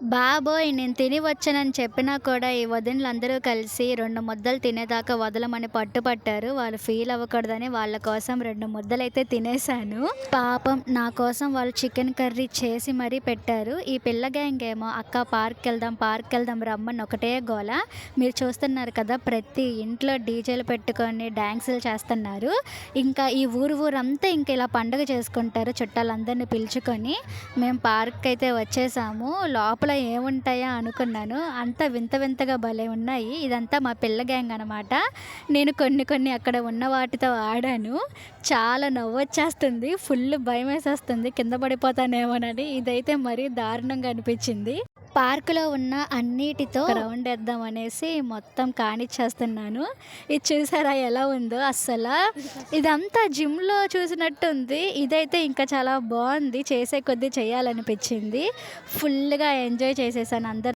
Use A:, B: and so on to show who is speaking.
A: బాబోయ్! నేను తిని వచ్చానని చెప్పినా కూడా ఈ వదినలందరూ కలిసి 2 ముద్దలు తినేదాకా వదలమని పట్టుపట్టారు. వాళ్ళు ఫీల్ అవ్వకూడదని వాళ్ళ కోసం 2 ముద్దలైతే తినేసాను. పాపం నా కోసం వాళ్ళు చికెన్ కర్రీ చేసి మరీ పెట్టారు. ఈ పిల్ల గ్యాంగ్ ఏమో అక్క పార్క్‌కెళ్దాం రమ్మని ఒకటే గోల. మీరు చూస్తున్నారు కదా! ప్రతి ఇంట్లో డీజేలు పెట్టుకొని డాన్సులు చేస్తున్నారు. ఇంకా ఈ ఊరంతా ఇంక ఇలా పండుగ చేసుకుంటారు చుట్టాలందరిని పిలుచుకొని. మేము పార్క్‌కైతే వచ్చేసాము. లోపల ఏముంటాయా అనుకున్నాను. అంతా వింత వింతగా భలే ఉన్నాయి. ఇదంతా మా పిల్ల గ్యాంగ్ అనమాట. నేను కొన్ని అక్కడ ఉన్న వాటితో ఆడాను. చాలా నవ్వొచ్చేస్తుంది. ఫుల్ భయమేసేస్తుంది కింద పడిపోతానేమోనని. ఇదైతే మరీ దారుణంగా అనిపిచ్చింది. పార్కులో ఉన్న అన్నిటితో రౌండేద్దాం అనేసి మొత్తం కానిచ్చేస్తున్నాను. ఇది చూసారా ఎలా ఉందో అస్సల. ఇదంతా జిమ్‌లో చూసినట్టుంది. ఇదైతే ఇంకా చాలా బావుంది. చేసే కొద్దీ చేయాలనిపిచ్చింది. ఫుల్‌గా ఎంజాయ్ చేసేసాను అందరితో